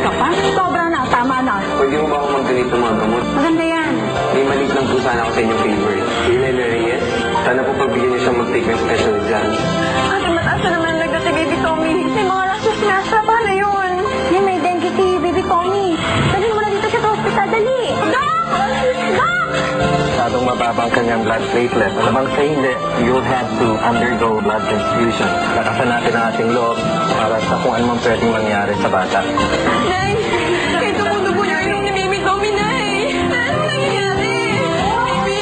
ka pa? Sobra na, tama na. Pwede mo ba ako mag-donate ng mga gamot? Maganda yan. May maliit lang po sana ako sa inyong favor. Hilena Reyes, sana po pagbigyan niyo siya mag-take ng special exams. Ate, mataas na naman nagda si Baby Tommy. May mga rashes nga siya. Paano yun? Yan, may dengue si Baby Tommy. Dali mo na dito siya sa hospital. Dali! Doc! Doc! Masyadong mababang kanyang blood platelet. Alamang sa hindi, you'll have to undergo blood transfusion. Lakasan natin ang ating loob para sa kung anong pwedeng mangyari sa bata. Nay! Kahit dugo-dugo niya yung ni Baby Tommy, Nay! Ano nangyayari? Baby?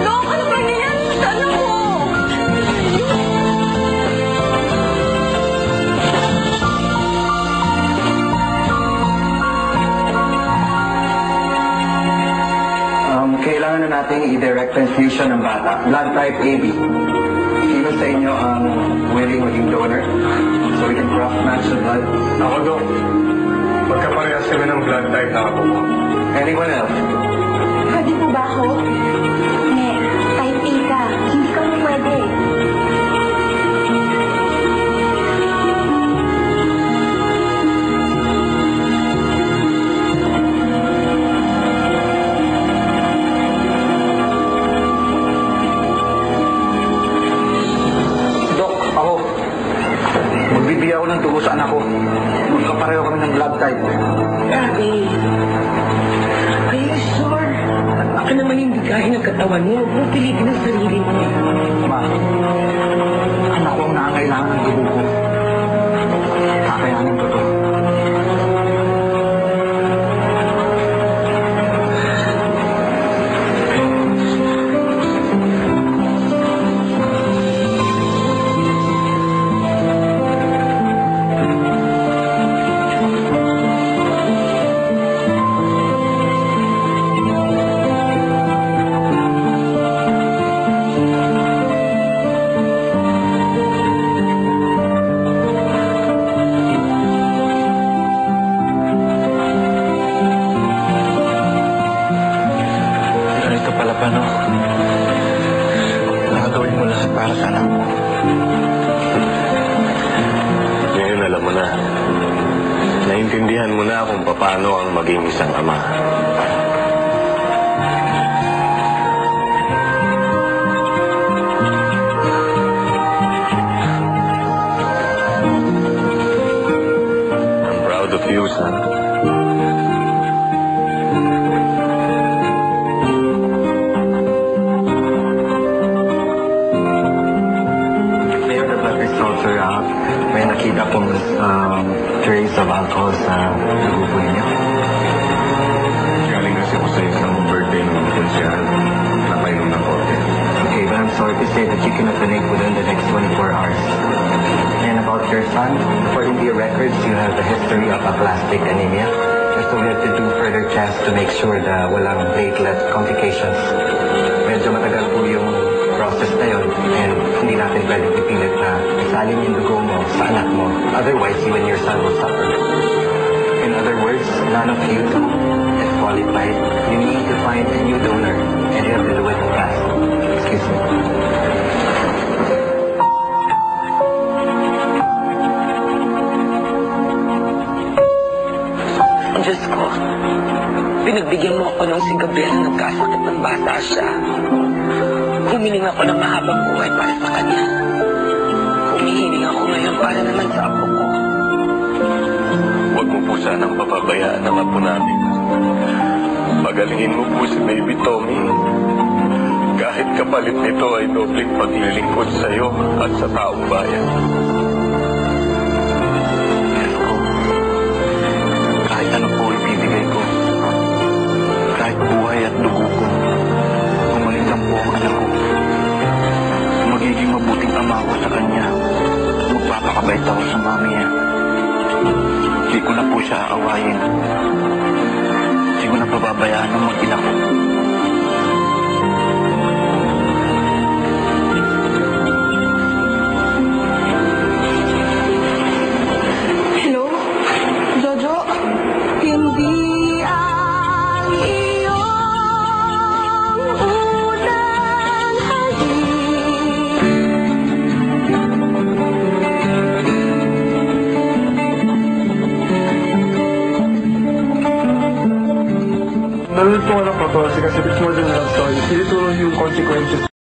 Doc, ano ba nangyayari sa anak ko? Kailangan na natin i-direct transfusion ng bata. Blood type AB. Sino sa inyo ang willing maging donor? So we can cross-match the blood. Ako, Dok. Magkaparehas kami ng blood type na ako po. Anyone else? Pwede po ba ako? Type A ka. Hindi ka mo pwede. Magbibigay ako ng dugo sa anak ko. Magkapareho kami ng blood type. Daddy, are you sure? Baka naman hindi kaya ng katawan mo. Huwag pilitin ang sarili mo. Ma, anak ko ang nangangailangan ng dugo ko. Kakayanin ko to. Nakagawin mo lahat para sa anak mo. Ngayon alam mo na. Naintindihan mo na kung paano ang maging isang ama. I'm proud of you, son. May nakita pong trace of alcohol sa dugo niya. Galing kasi ako sa isang birthday ng konsyahan. Napainom ng kote. Okay, but I'm sorry to say that you cannot donate within the next 24 hours. And about your son, according to your records, you have a history of aplastic anemia. So we have to do further tests to make sure na walang platelet complications. Medyo matagal po yung process na yun, and hindi natin pwedeng ipilit na isalin yung dugo mo sa anak mo. Otherwise, you and your son will suffer. In other words, none of you two is qualified. You need to find a new donor, and you have to do it fast. Excuse me. Diyos ko, pinagbigyan mo ako ng si Gabriel na nagkasakit ng bata siya. Humiling ako ng mahabang buhay para sa kanya. Humihiling ako ngayon para naman sa apo ko. Huwag mo po sanang papabayaan ang apo namin. Pagalingin mo po si Baby Tommy. Kahit kapalit nito ay dobling paglilingkod sa iyo at sa taong bayan. Yes ko. Kahit ano po ibibigay ko. Kahit buhay at dugo ko. Gumaling lang po ang anak ko. Magiging mabuting ama ko sa kanya. Magpapakabait ako sa mami niya. Hindi ko na po siya aawayin. Hindi ko na pababayaan ng mag-ina ko. Hello? Jojo? Hindi ang iyong yung consequences